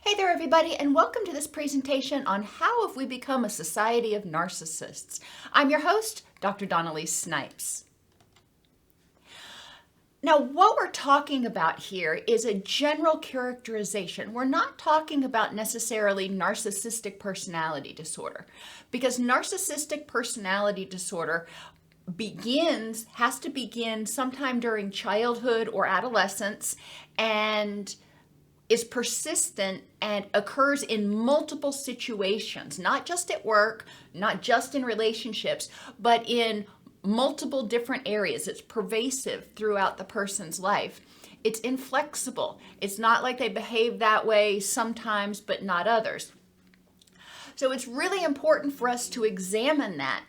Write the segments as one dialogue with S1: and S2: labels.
S1: Hey there, everybody, and welcome to this presentation on how have we become a society of narcissists. I'm your host, Dr. Elise Snipes. Now, what we're talking about here is a general characterization. We're not talking about necessarily narcissistic personality disorder, because narcissistic personality disorder has to begin sometime during childhood or adolescence and is persistent and occurs in multiple situations, not just at work, not just in relationships, but in multiple different areas. It's pervasive throughout the person's life. It's inflexible. It's not like they behave that way sometimes, but not others. So it's really important for us to examine that.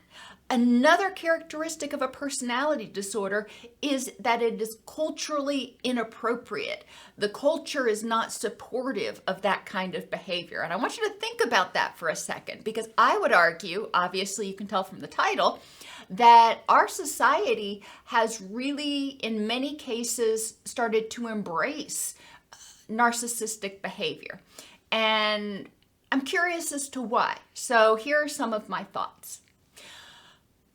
S1: Another characteristic of a personality disorder is that it is culturally inappropriate. The culture is not supportive of that kind of behavior. And I want you to think about that for a second, because I would argue, obviously you can tell from the title, that our society has really, in many cases, started to embrace narcissistic behavior. And I'm curious as to why. So here are some of my thoughts.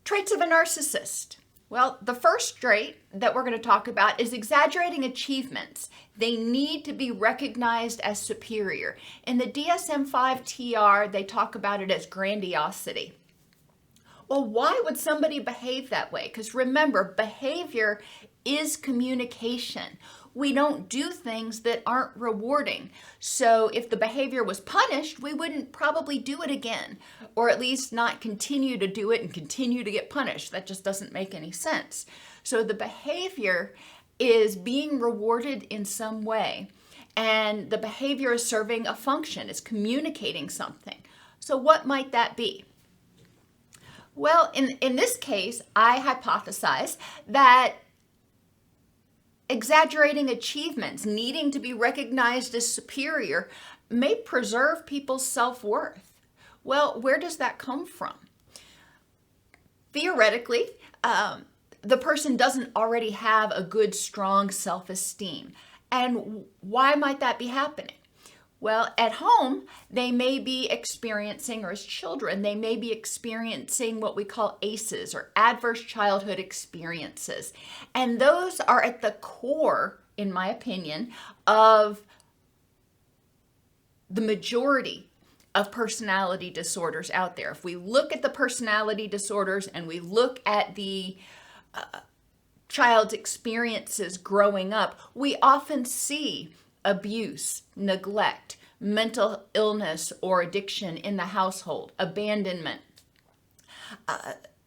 S1: Traits of a narcissist. Well, the first trait that we're going to talk about is exaggerating achievements. They need to be recognized as superior. In the DSM-5 TR, they talk about it as grandiosity. Well, why would somebody behave that way? Because remember, behavior is communication. We don't do things that aren't rewarding. So if the behavior was punished, we wouldn't probably do it again, or at least not continue to do it and continue to get punished. That just doesn't make any sense. So the behavior is being rewarded in some way, and the behavior is serving a function, is communicating something. So what might that be? Well, in this case, I hypothesize that exaggerating achievements, needing to be recognized as superior, may preserve people's self-worth. Well, where does that come from? Theoretically, the person doesn't already have a good, strong self-esteem. And why might that be happening? Well, at home, they may be experiencing, or as children, they may be experiencing what we call ACEs, or adverse childhood experiences. And those are at the core, in my opinion, of the majority of personality disorders out there. If we look at the personality disorders and we look at the child's experiences growing up, we often see abuse, neglect, mental illness or addiction in the household, abandonment.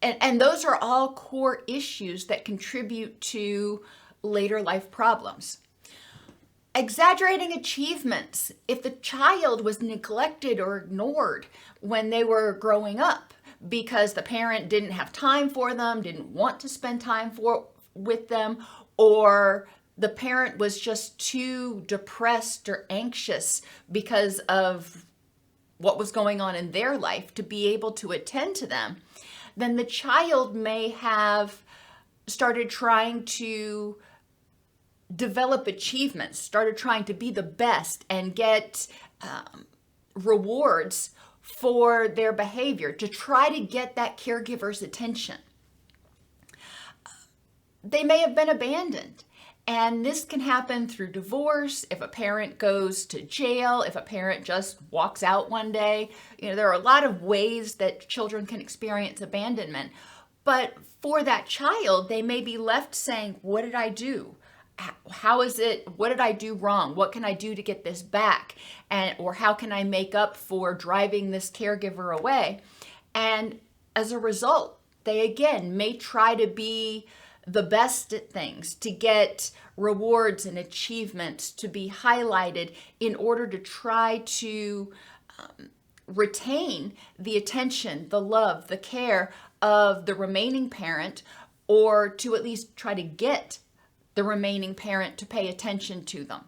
S1: And those are all core issues that contribute to later life problems. Exaggerating achievements. If the child was neglected or ignored when they were growing up because the parent didn't have time for them, didn't want to spend time with them, or the parent was just too depressed or anxious because of what was going on in their life to be able to attend to them, then the child may have started trying to develop achievements, started trying to be the best and get rewards for their behavior to try to get that caregiver's attention. They may have been abandoned. And this can happen through divorce, if a parent goes to jail, if a parent just walks out one day. There are a lot of ways that children can experience abandonment. But for that child, they may be left saying, what did I do? How is it? What did I do wrong? What can I do to get this back? Or how can I make up for driving this caregiver away? And as a result, they again may try to be the best at things, to get rewards and achievements to be highlighted in order to try to retain the attention, the love, the care of the remaining parent, or to at least try to get the remaining parent to pay attention to them.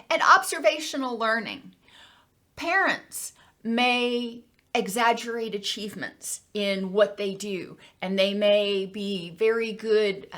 S1: And observational learning. Parents may exaggerate achievements in what they do, and they may be very good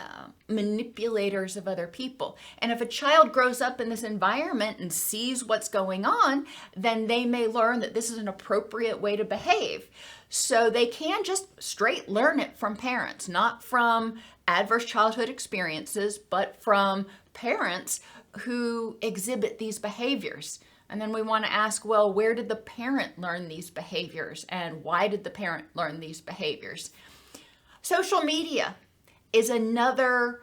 S1: manipulators of other people. And if a child grows up in this environment and sees what's going on, then they may learn that this is an appropriate way to behave. So they can just straight learn it from parents, not from adverse childhood experiences, but from parents who exhibit these behaviors. And then we want to ask, well, where did the parent learn these behaviors, and why did the parent learn these behaviors? Social media is another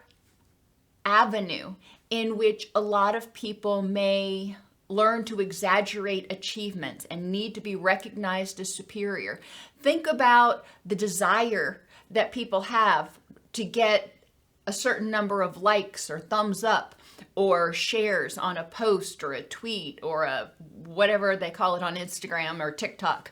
S1: avenue in which a lot of people may learn to exaggerate achievements and need to be recognized as superior. Think about the desire that people have to get a certain number of likes or thumbs up or shares on a post or a tweet or a whatever they call it on Instagram or TikTok.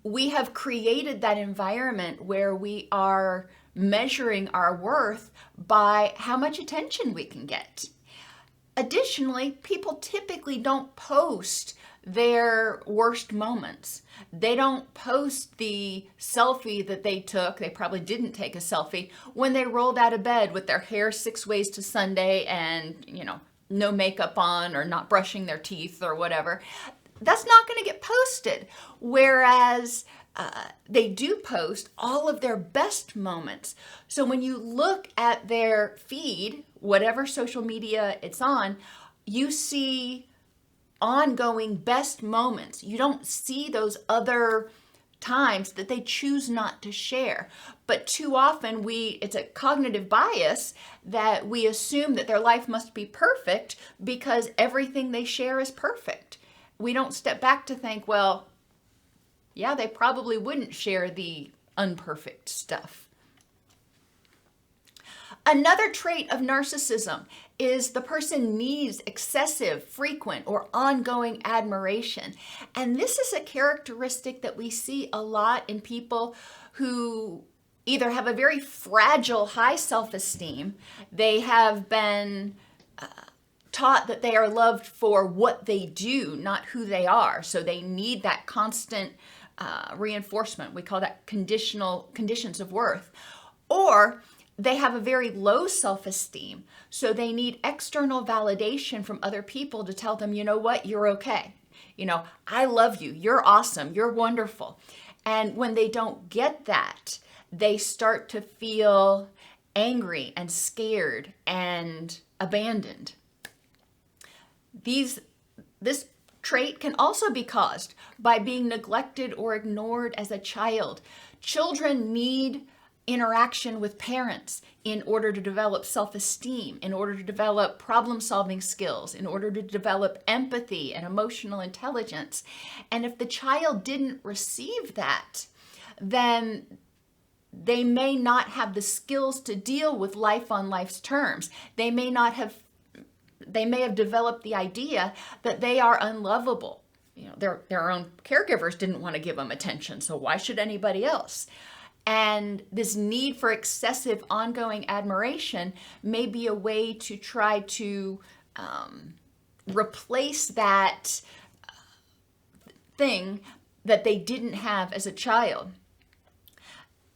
S1: We have created that environment where we are measuring our worth by how much attention we can get. Additionally, people typically don't post their worst moments. They don't post the selfie that they took. They probably didn't take a selfie when they rolled out of bed with their hair 6 ways to Sunday and, no makeup on or not brushing their teeth or whatever. That's not going to get posted. Whereas they do post all of their best moments. So when you look at their feed, whatever social media it's on, you see ongoing best moments. You don't see those other times that they choose not to share. But too often it's a cognitive bias that we assume that their life must be perfect because everything they share is perfect. We don't step back to think, well, yeah, they probably wouldn't share the unperfect stuff. Another trait of narcissism is the person needs excessive, frequent, or ongoing admiration. And this is a characteristic that we see a lot in people who either have a very fragile high self-esteem, they have been taught that they are loved for what they do, not who they are. So they need that constant reinforcement. We call that conditions of worth. Or they have a very low self-esteem, so they need external validation from other people to tell them, you know what, you're okay. I love you. You're awesome. You're wonderful. And when they don't get that, they start to feel angry and scared and abandoned. This trait can also be caused by being neglected or ignored as a child. Children need interaction with parents in order to develop self-esteem, in order to develop problem-solving skills, in order to develop empathy and emotional intelligence. And if the child didn't receive that, then they may not have the skills to deal with life on life's terms. They may have developed the idea that they are unlovable. Their own caregivers didn't want to give them attention, so why should anybody else? And this need for excessive ongoing admiration may be a way to try to replace that thing that they didn't have as a child.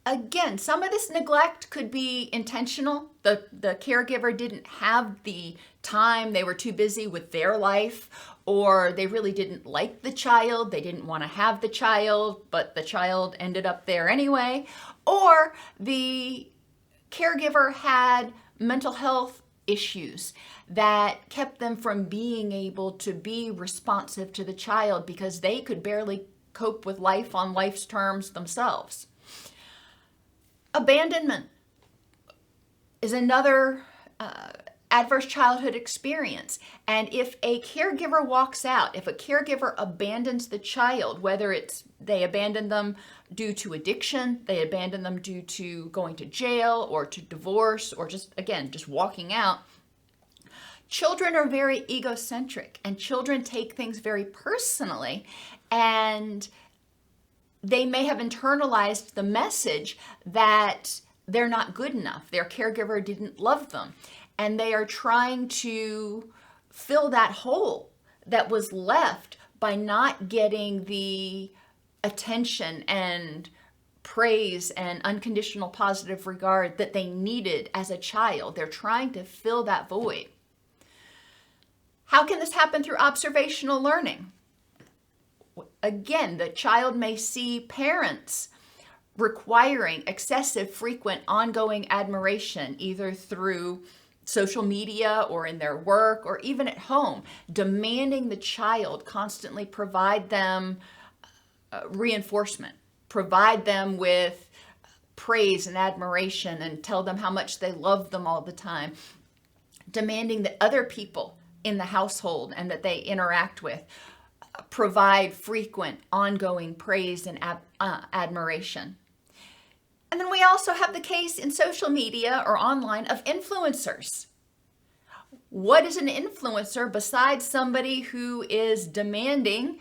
S1: Again, some of this neglect could be intentional. The caregiver didn't have the time, they were too busy with their life, or they really didn't like the child, they didn't want to have the child, but the child ended up there anyway. Or the caregiver had mental health issues that kept them from being able to be responsive to the child because they could barely cope with life on life's terms themselves. Abandonment is another adverse childhood experience. And if a caregiver walks out, if a caregiver abandons the child, whether it's they abandon them due to addiction, they abandon them due to going to jail or to divorce, or just walking out, children are very egocentric and children take things very personally, and they may have internalized the message that they're not good enough. Their caregiver didn't love them. And they are trying to fill that hole that was left by not getting the attention and praise and unconditional positive regard that they needed as a child. They're trying to fill that void. How can this happen through observational learning? Again, the child may see parents requiring excessive, frequent, ongoing admiration, either through social media or in their work or even at home, demanding the child constantly provide them reinforcement, provide them with praise and admiration and tell them how much they love them all the time, demanding that other people in the household and that they interact with provide frequent, ongoing praise and admiration. And then we also have the case in social media or online of influencers. What is an influencer besides somebody who is demanding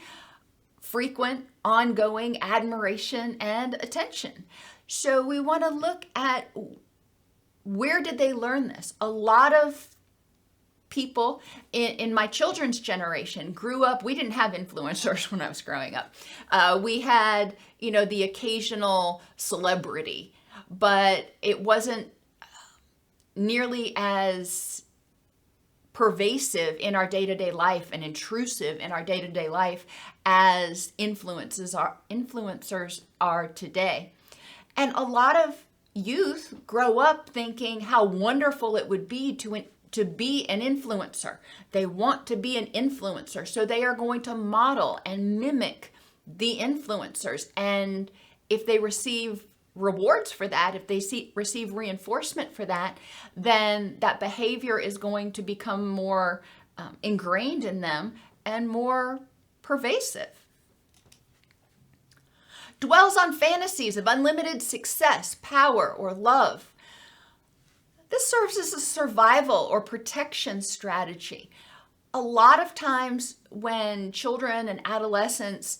S1: frequent, ongoing admiration and attention? So we want to look at where did they learn this? A lot of people in my children's generation grew up, we didn't have influencers when I was growing up. We had, the occasional celebrity, but it wasn't nearly as pervasive in our day-to-day life and intrusive in our day-to-day life as influencers are today. And a lot of youth grow up thinking how wonderful it would be to be an influencer. They want to be an influencer, so they are going to model and mimic the influencers. And if they receive rewards for that, if they receive reinforcement for that, then that behavior is going to become more ingrained in them and more pervasive. Dwells on fantasies of unlimited success, power, or love. This serves as a survival or protection strategy. A lot of times when children and adolescents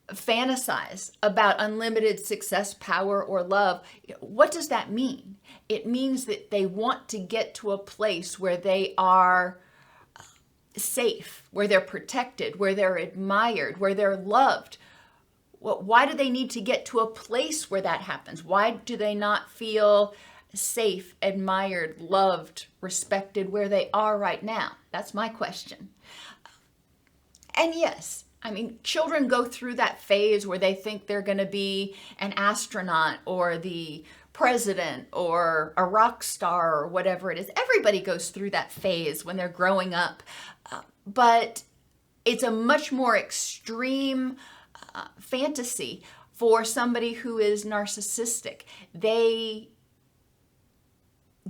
S1: fantasize about unlimited success, power, or love, what does that mean? It means that they want to get to a place where they are safe, where they're protected, where they're admired, where they're loved. Why do they need to get to a place where that happens? Why do they not feel safe, admired, loved, respected where they are right now? That's my question. And yes, children go through that phase where they think they're going to be an astronaut or the president or a rock star or whatever it is. Everybody goes through that phase when they're growing up. But it's a much more extreme fantasy for somebody who is narcissistic. They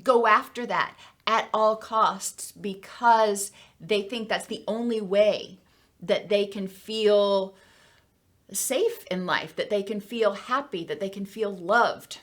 S1: go after that at all costs because they think that's the only way that they can feel safe in life, that they can feel happy, that they can feel loved.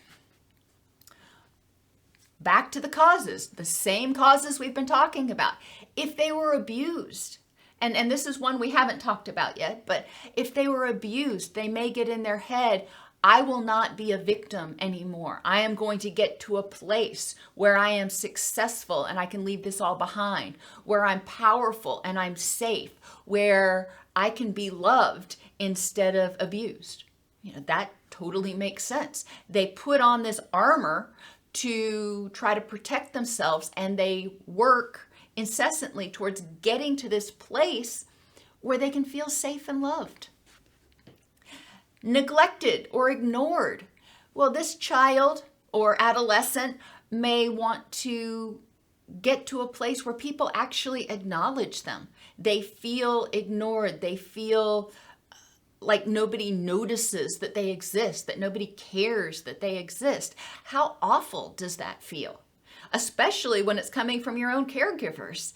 S1: Back to the causes, the same causes we've been talking about. If they were abused, and this is one we haven't talked about yet, but if they were abused, they may get in their head, I will not be a victim anymore. I am going to get to a place where I am successful and I can leave this all behind, where I'm powerful and I'm safe, where I can be loved instead of abused. That totally makes sense. They put on this armor to try to protect themselves, and they work incessantly towards getting to this place where they can feel safe and loved. Neglected or ignored. Well, this child or adolescent may want to get to a place where people actually acknowledge them. They feel ignored. They feel like nobody notices that they exist, that nobody cares that they exist. How awful does that feel? Especially when it's coming from your own caregivers.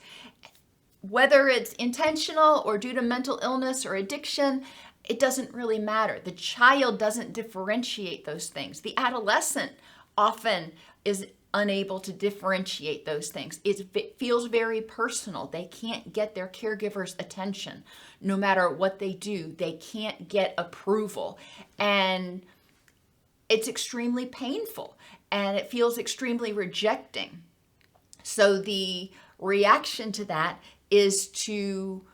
S1: Whether it's intentional or due to mental illness or addiction, it doesn't really matter. The child doesn't differentiate those things. The adolescent often is unable to differentiate those things. It feels very personal. They can't get their caregiver's attention. No matter what they do, they can't get approval. And it's extremely painful, and it feels extremely rejecting. So the reaction to that is to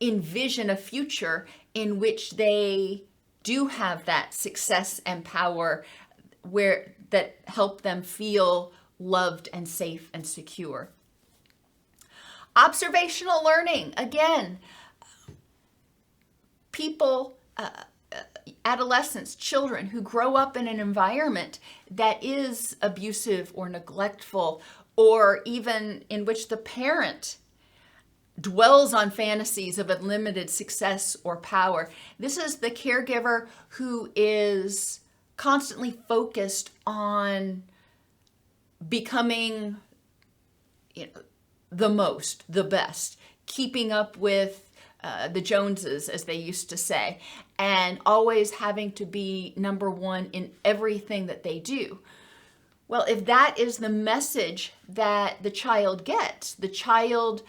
S1: envision a future in which they do have that success and power that help them feel loved and safe and secure. Observational learning, again, people, adolescents, children who grow up in an environment that is abusive or neglectful, or even in which the parent dwells on fantasies of unlimited success or power. This is the caregiver who is constantly focused on becoming, the best, keeping up with the Joneses, as they used to say, and always having to be number one in everything that they do. Well, if that is the message that the child gets, the child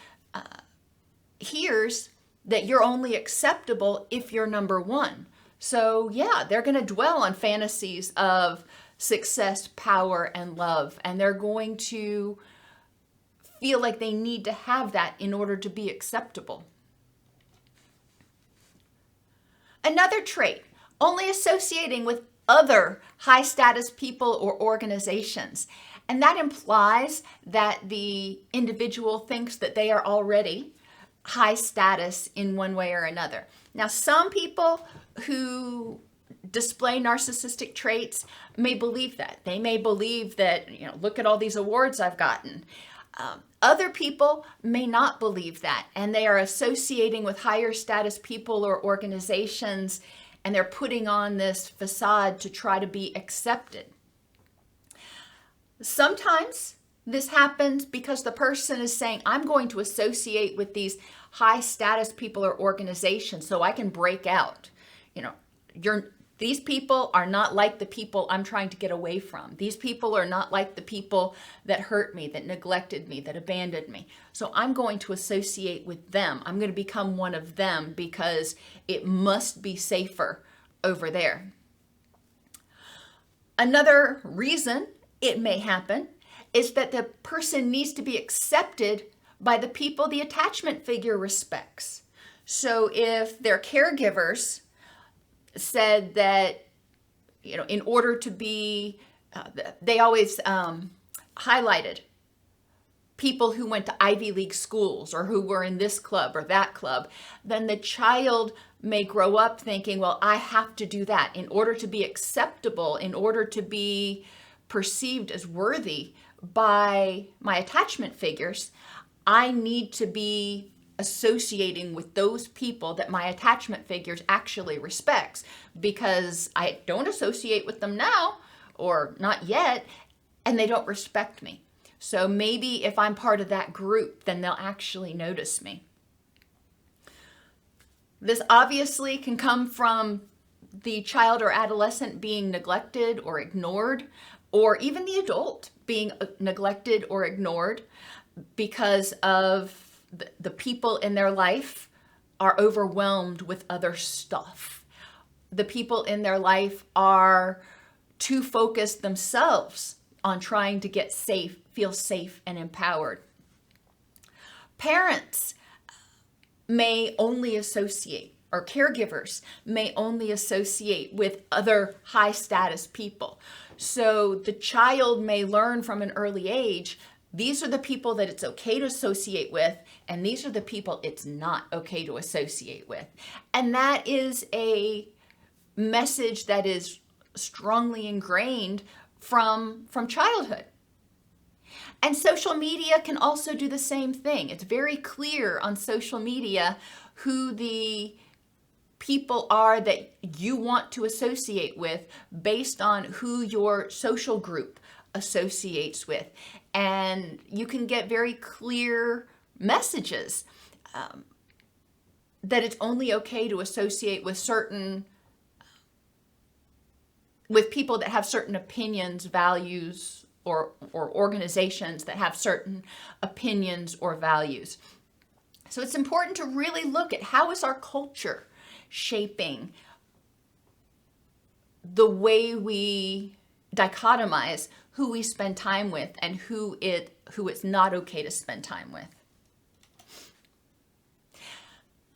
S1: hears that you're only acceptable if you're number one. So yeah, they're going to dwell on fantasies of success, power, and love, and they're going to feel like they need to have that in order to be acceptable. Another trait, only associating with other high status people or organizations. And that implies that the individual thinks that they are already high status in one way or another. Now, some people who display narcissistic traits may believe that. They may believe that, look at all these awards I've gotten. Other people may not believe that, and they are associating with higher status people or organizations, and they're putting on this facade to try to be accepted. Sometimes this happens because the person is saying, I'm going to associate with these high status people or organizations so I can break out. These people are not like the people I'm trying to get away from. These people are not like the people that hurt me, that neglected me, that abandoned me. So I'm going to associate with them. I'm going to become one of them because it must be safer over there. Another reason it may happen is that the person needs to be accepted by the people the attachment figure respects. So if their caregivers said that, in order to be, they always highlighted people who went to Ivy League schools or who were in this club or that club, then the child may grow up thinking, well, I have to do that in order to be acceptable, in order to be perceived as worthy by my attachment figures. I need to be associating with those people that my attachment figures actually respects, because I don't associate with them now, or not yet, and they don't respect me. So maybe if I'm part of that group, then they'll actually notice me. This obviously can come from the child or adolescent being neglected or ignored, or even the adult being neglected or ignored because of the people in their life are overwhelmed with other stuff. The people in their life are too focused themselves on trying to get safe, feel safe and empowered. Parents may only associate, or caregivers may only associate with other high status people. So the child may learn from an early age, these are the people that it's okay to associate with, and these are the people it's not okay to associate with. And that is a message that is strongly ingrained from childhood. And social media can also do the same thing. It's very clear on social media who the people are that you want to associate with based on who your social group associates with. And you can get very clear messages that it's only okay to associate with people that have certain opinions, values, or organizations that have certain opinions or values. So it's important to really look at how is our culture shaping the way we dichotomize who we spend time with and who it's not okay to spend time with.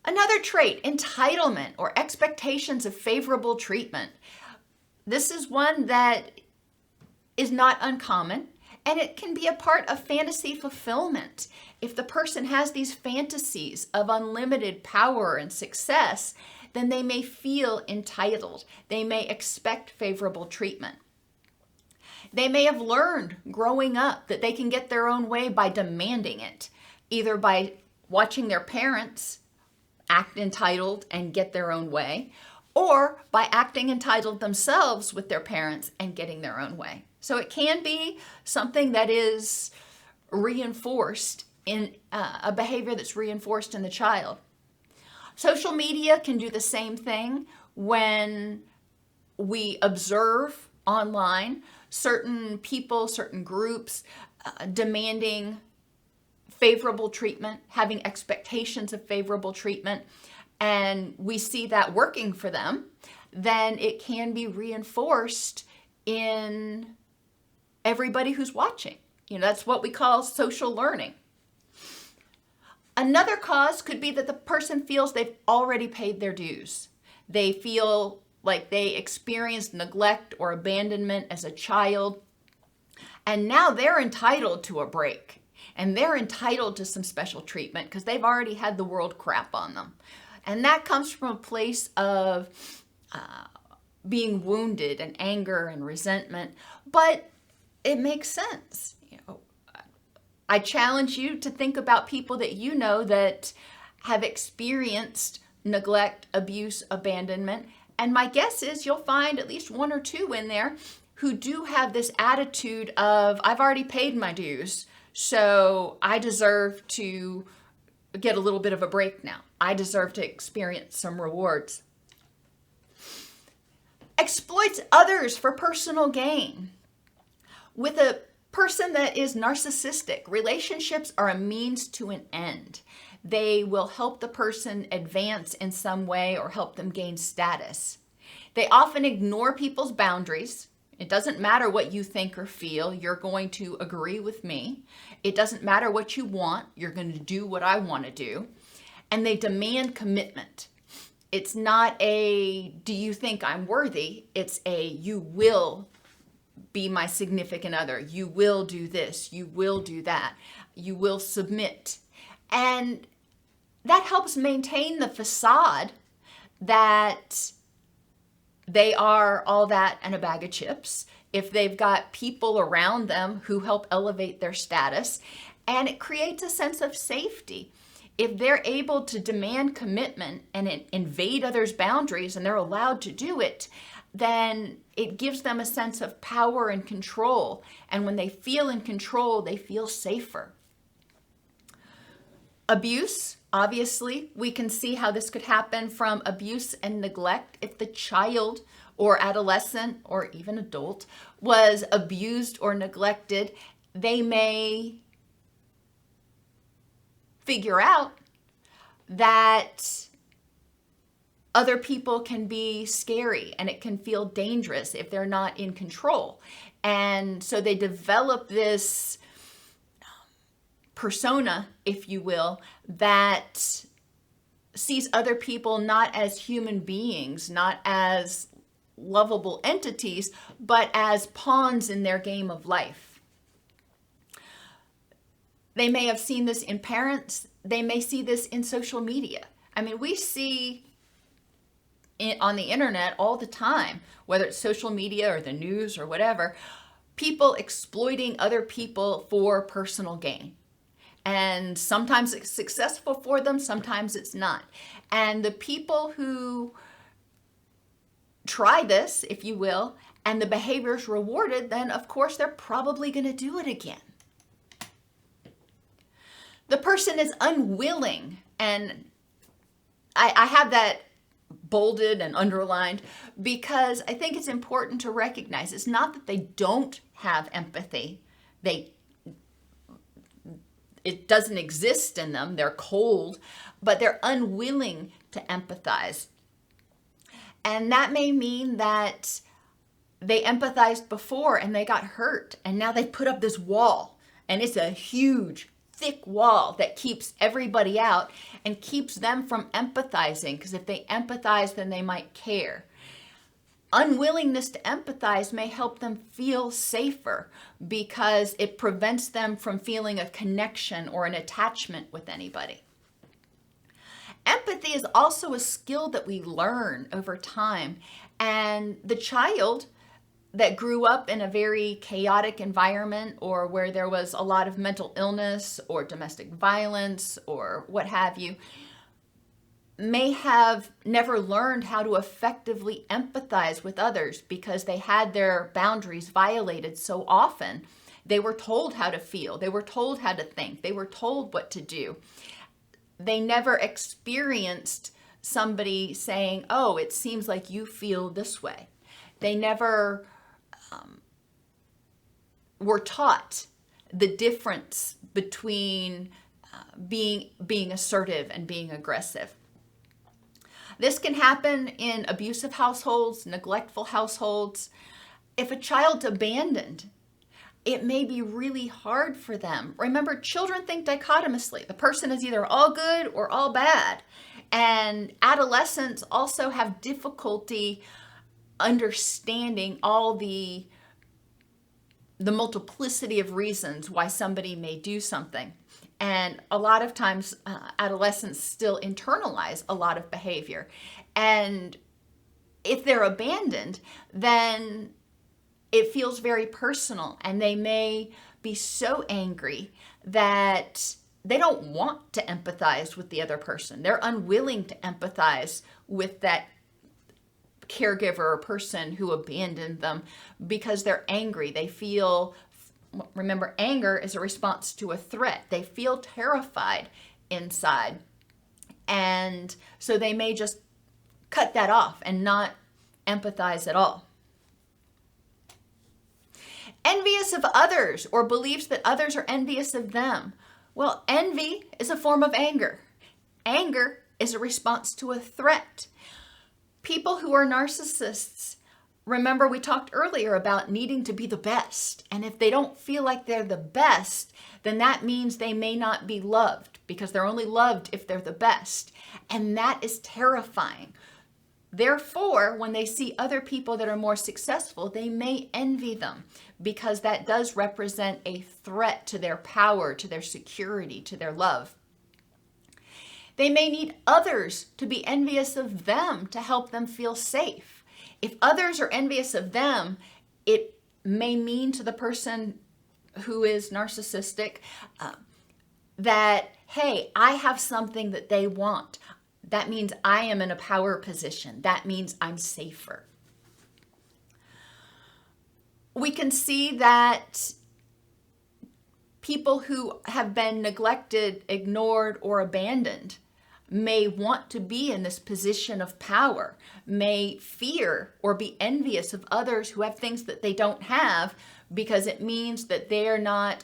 S1: Another trait, entitlement or expectations of favorable treatment. This is one that is not uncommon, and it can be a part of fantasy fulfillment. If the person has these fantasies of unlimited power and success, then they may feel entitled. They may expect favorable treatment. They may have learned growing up that they can get their own way by demanding it, either by watching their parents act entitled and get their own way, or by acting entitled themselves with their parents and getting their own way. So it can be something that is reinforced in a behavior that's reinforced in the child. Social media can do the same thing when we observe online certain people, certain groups demanding favorable treatment, having expectations of favorable treatment, and we see that working for them, then it can be reinforced in everybody who's watching. That's what we call social learning. Another cause could be that the person feels they've already paid their dues. They feel like they experienced neglect or abandonment as a child, and now they're entitled to a break. And they're entitled to some special treatment because they've already had the world crap on them. And that comes from a place of being wounded and anger and resentment. But it makes sense. I challenge you to think about people that you know that have experienced neglect, abuse, abandonment. And my guess is you'll find at least one or two in there who do have this attitude of, I've already paid my dues, so I deserve to get a little bit of a break now. I deserve to experience some rewards. Exploits others for personal gain. With a person that is narcissistic, relationships are a means to an end. They will help the person advance in some way or help them gain status. They often ignore people's boundaries. It doesn't matter what you think or feel, you're going to agree with me. It doesn't matter what you want, you're going to do what I want to do. And they demand commitment. It's not a, do you think I'm worthy? It's a, you will be my significant other. You will do this. You will do that. You will submit. And that helps maintain the facade that they are all that and a bag of chips. If they've got people around them who help elevate their status, and it creates a sense of safety. If they're able to demand commitment and invade others' boundaries and they're allowed to do it, then it gives them a sense of power and control. And when they feel in control, they feel safer. Abuse, obviously, we can see how this could happen from abuse and neglect. If the child or adolescent or even adult was abused or neglected, they may figure out that other people can be scary and it can feel dangerous if they're not in control. And so they develop this persona, if you will, that sees other people not as human beings, not as lovable entities, but as pawns in their game of life. They may have seen this in parents. They may see this in social media. I mean, we see on the internet all the time, whether it's social media or the news or whatever, people exploiting other people for personal gain. And sometimes it's successful for them, sometimes it's not. And the people who try this, if you will, and the behavior is rewarded, then of course they're probably going to do it again. The person is unwilling, and I have that bolded and underlined because I think it's important to recognize it's not that they don't have empathy. It doesn't exist in them. They're cold, but they're unwilling to empathize. And that may mean that they empathized before and they got hurt, and now they put up this wall, and it's a huge, thick wall that keeps everybody out and keeps them from empathizing, because if they empathize, then they might care. Unwillingness to empathize may help them feel safer because it prevents them from feeling a connection or an attachment with anybody. Empathy is also a skill that we learn over time, and the child that grew up in a very chaotic environment or where there was a lot of mental illness or domestic violence or what have you may have never learned how to effectively empathize with others because they had their boundaries violated so often. They were told how to feel, they were told how to think, they were told what to do. They never experienced somebody saying, oh, it seems like you feel this way. They never were taught the difference between being assertive and being aggressive. This can happen in abusive households, neglectful households. If a child's abandoned, it may be really hard for them. Remember, children think dichotomously. The person is either all good or all bad. And adolescents also have difficulty understanding all the multiplicity of reasons why somebody may do something. And a lot of times adolescents still internalize a lot of behavior. And if they're abandoned, then it feels very personal, and they may be so angry that they don't want to empathize with the other person. They're unwilling to empathize with that caregiver or person who abandoned them because they're angry. They feel, remember, anger is a response to a threat. They feel terrified inside. And so they may just cut that off and not empathize at all. Envious of others, or believes that others are envious of them. Well, envy is a form of anger. Anger is a response to a threat. People who are narcissists, remember we talked earlier about needing to be the best. And if they don't feel like they're the best, then that means they may not be loved, because they're only loved if they're the best. And that is terrifying. Therefore, when they see other people that are more successful, they may envy them, because that does represent a threat to their power, to their security, to their love. They may need others to be envious of them to help them feel safe. If others are envious of them, it may mean to the person who is narcissistic that, hey, I have something that they want. That means I am in a power position. That means I'm safer. We can see that people who have been neglected, ignored, or abandoned may want to be in this position of power, may fear or be envious of others who have things that they don't have, because it means that they're not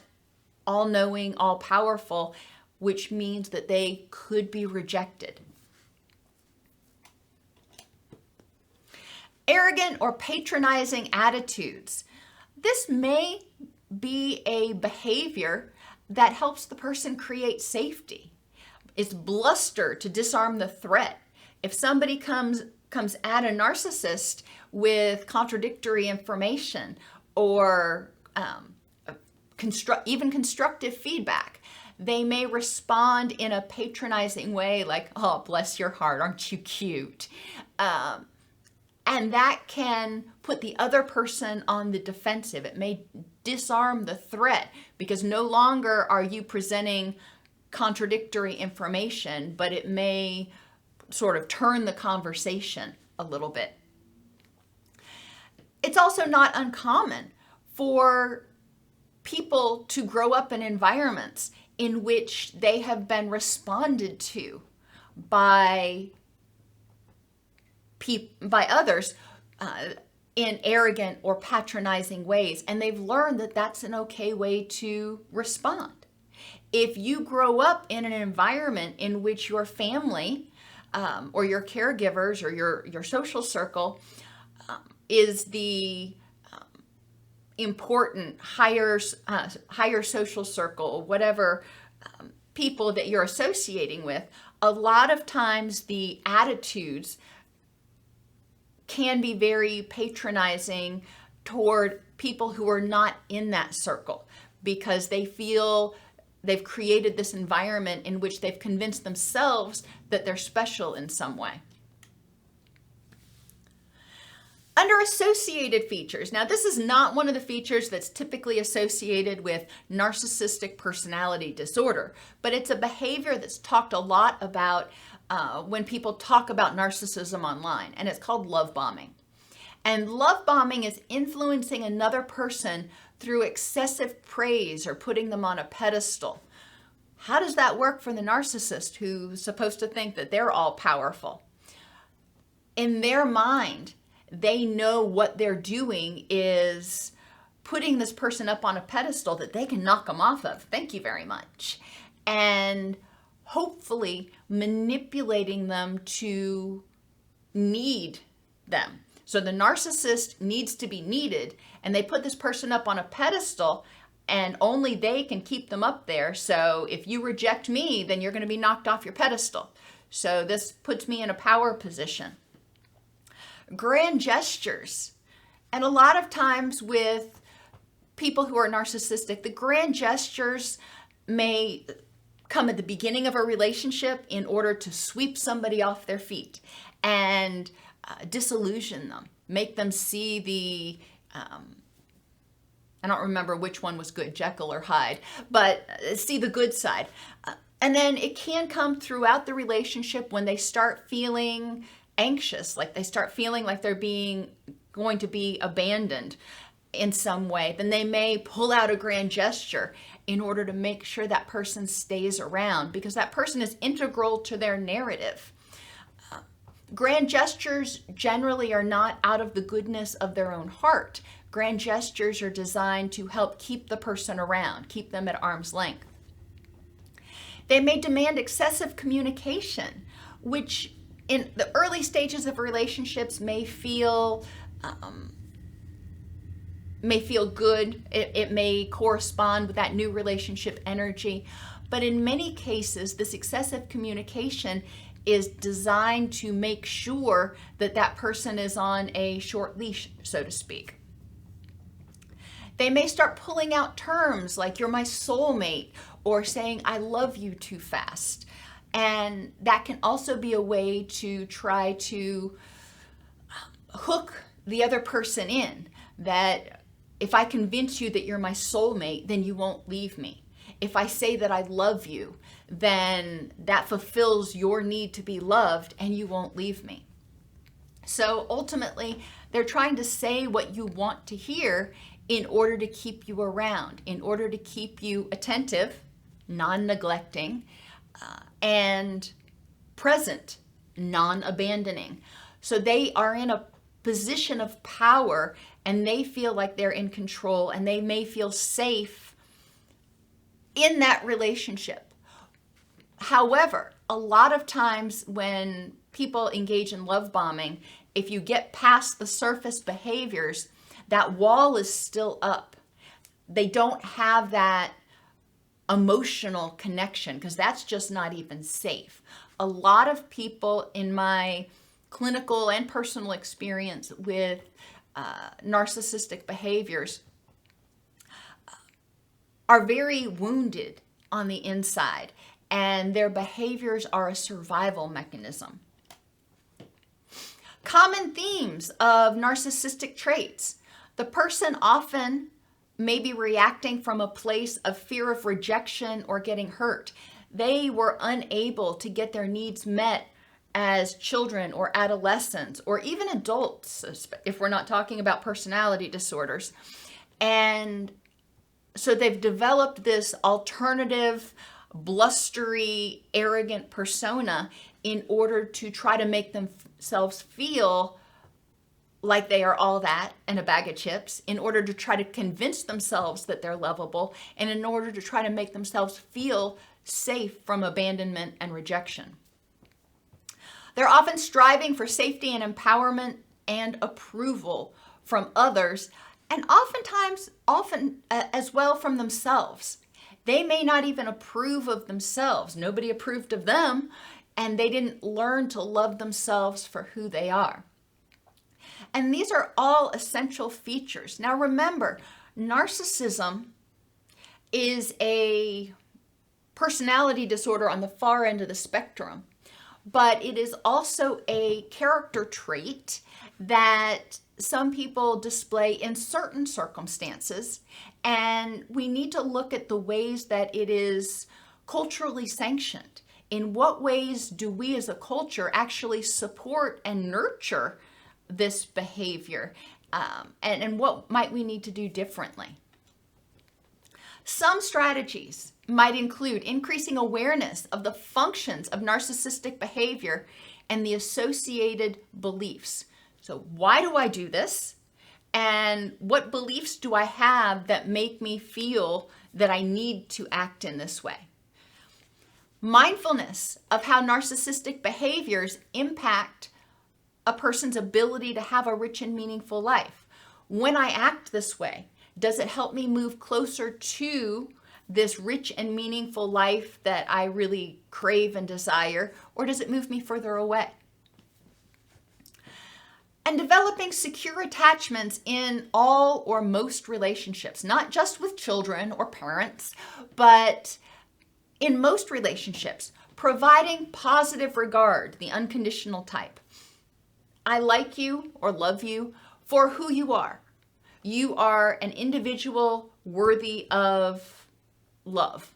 S1: all-knowing, all-powerful, which means that they could be rejected. Arrogant or patronizing attitudes. This may be a behavior that helps the person create safety. It's bluster to disarm the threat. If somebody comes at a narcissist with contradictory information or even constructive feedback, they may respond in a patronizing way like, oh, bless your heart, aren't you cute? And that can put the other person on the defensive. It may disarm the threat, because no longer are you presenting contradictory information, but it may sort of turn the conversation a little bit. It's also not uncommon for people to grow up in environments in which they have been responded to by others in arrogant or patronizing ways, and they've learned that that's an okay way to respond. If you grow up in an environment in which your family or your caregivers or your social circle is the important higher social circle, whatever people that you're associating with, a lot of times the attitudes can be very patronizing toward people who are not in that circle, because they feel they've created this environment in which they've convinced themselves that they're special in some way. Under associated features, now this is not one of the features that's typically associated with narcissistic personality disorder, but it's a behavior that's talked a lot about when people talk about narcissism online, and it's called love bombing. And love bombing is influencing another person through excessive praise or putting them on a pedestal. How does that work for the narcissist who's supposed to think that they're all powerful? In their mind, they know what they're doing is putting this person up on a pedestal that they can knock them off of. Thank you very much. And hopefully manipulating them to need them. So the narcissist needs to be needed, and they put this person up on a pedestal, and only they can keep them up there. So if you reject me, then you're going to be knocked off your pedestal. So this puts me in a power position. Grand gestures. And a lot of times with people who are narcissistic, the grand gestures may come at the beginning of a relationship in order to sweep somebody off their feet and disillusion them, make them see the, I don't remember which one was good, Jekyll or Hyde, but see the good side. And then it can come throughout the relationship when they start feeling anxious, like they start feeling like they're going to be abandoned in some way. Then they may pull out a grand gesture in order to make sure that person stays around, because that person is integral to their narrative. Grand gestures generally are not out of the goodness of their own heart. Grand gestures are designed to help keep the person around, keep them at arm's length. They may demand excessive communication, which in the early stages of relationships may feel good. It may correspond with that new relationship energy. But in many cases, this excessive communication is designed to make sure that that person is on a short leash, so to speak. They may start pulling out terms like "you're my soulmate" or saying "I love you" too fast. And that can also be a way to try to hook the other person in, that if I convince you that you're my soulmate, then you won't leave me. If I say that I love you, then that fulfills your need to be loved and you won't leave me. So ultimately, they're trying to say what you want to hear in order to keep you around, in order to keep you attentive, non-neglecting, and present, non-abandoning. So they are in a position of power and they feel like they're in control, and they may feel safe in that relationship. However, a lot of times when people engage in love bombing, if you get past the surface behaviors, that wall is still up. They don't have that emotional connection because that's just not even safe. A lot of people in my clinical and personal experience with narcissistic behaviors are very wounded on the inside, and their behaviors are a survival mechanism. Common themes of narcissistic traits. The person often may be reacting from a place of fear of rejection or getting hurt. They were unable to get their needs met as children or adolescents or even adults, if we're not talking about personality disorders. And so they've developed this alternative, blustery, arrogant persona in order to try to make themselves feel like they are all that and a bag of chips, in order to try to convince themselves that they're lovable, and in order to try to make themselves feel safe from abandonment and rejection. They're often striving for safety and empowerment and approval from others, and often as well from themselves. They may not even approve of themselves. Nobody approved of them, and they didn't learn to love themselves for who they are. And these are all essential features. Now remember, narcissism is a personality disorder on the far end of the spectrum, but it is also a character trait that some people display in certain circumstances, and we need to look at the ways that it is culturally sanctioned. In what ways do we as a culture actually support and nurture this behavior, and what might we need to do differently? Some strategies might include increasing awareness of the functions of narcissistic behavior and the associated beliefs. So why do I do this? And what beliefs do I have that make me feel that I need to act in this way? Mindfulness of how narcissistic behaviors impact a person's ability to have a rich and meaningful life. When I act this way, does it help me move closer to this rich and meaningful life that I really crave and desire, or does it move me further away? And developing secure attachments in all or most relationships, not just with children or parents, but in most relationships, providing positive regard, the unconditional type. I like you or love you for who you are. You are an individual worthy of love.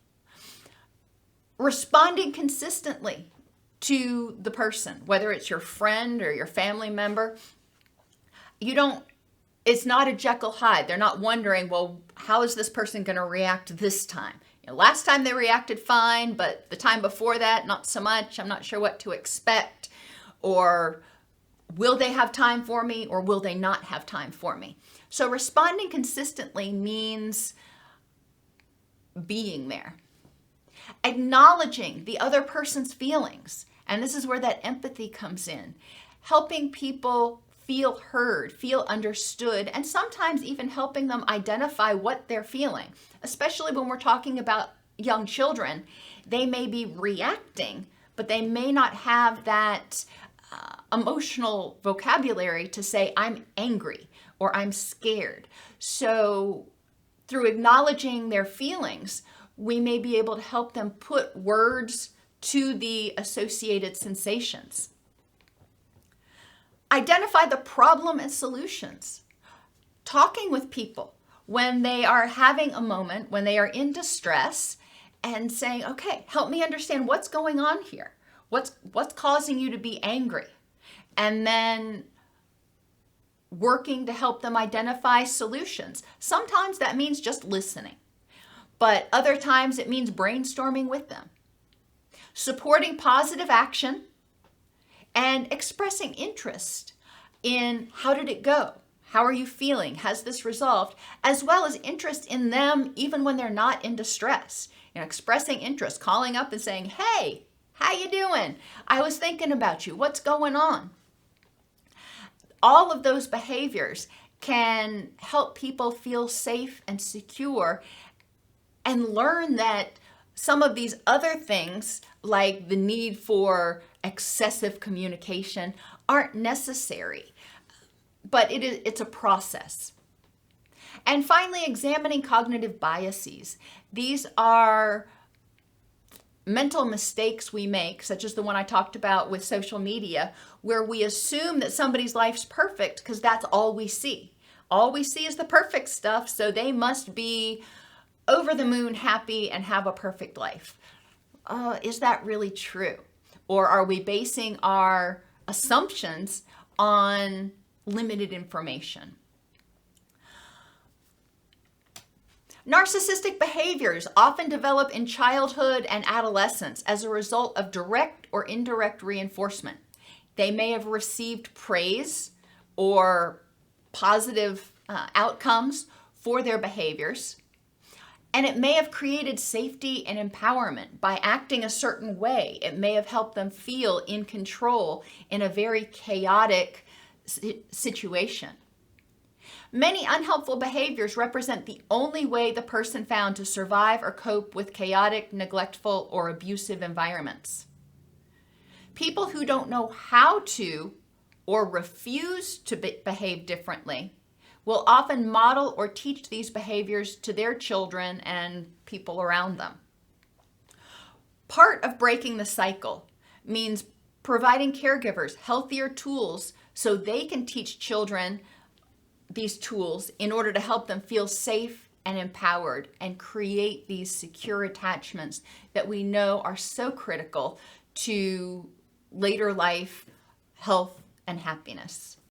S1: Responding consistently to the person, whether it's your friend or your family member. It's not a Jekyll Hyde. They're not wondering, well, how is this person going to react this time? Last time they reacted fine, but the time before that, not so much. I'm not sure what to expect. Or will they have time for me, or will they not have time for me? So responding consistently means being there. Acknowledging the other person's feelings. And this is where that empathy comes in. Helping people feel heard, feel understood, and sometimes even helping them identify what they're feeling. Especially when we're talking about young children, they may be reacting, but they may not have that emotional vocabulary to say, I'm angry or I'm scared. So through acknowledging their feelings, we may be able to help them put words to the associated sensations. Identify the problem and solutions. Talking with people when they are having a moment, when they are in distress, and saying, okay, help me understand what's going on here. What's causing you to be angry? And then working to help them identify solutions. Sometimes that means just listening, but other times it means brainstorming with them. Supporting positive action and expressing interest in how did it go? How are you feeling? Has this resolved? As well as interest in them even when they're not in distress. Expressing interest, calling up and saying, hey, how you doing? I was thinking about you. What's going on? All of those behaviors can help people feel safe and secure and learn that some of these other things, like the need for excessive communication, aren't necessary. But it's a process. And finally, examining cognitive biases. These are mental mistakes we make, such as the one I talked about with social media, where we assume that somebody's life's perfect because that's all we see. All we see is the perfect stuff, so they must be over the moon happy and have a perfect life. Is that really true? Or are we basing our assumptions on limited information? Narcissistic behaviors often develop in childhood and adolescence as a result of direct or indirect reinforcement. They may have received praise or positive outcomes for their behaviors, and it may have created safety and empowerment by acting a certain way. It may have helped them feel in control in a very chaotic situation. Many unhelpful behaviors represent the only way the person found to survive or cope with chaotic, neglectful, or abusive environments. People who don't know how to or refuse to behave differently will often model or teach these behaviors to their children and people around them. Part of breaking the cycle means providing caregivers healthier tools so they can teach children these tools in order to help them feel safe and empowered and create these secure attachments that we know are so critical to later life health and happiness.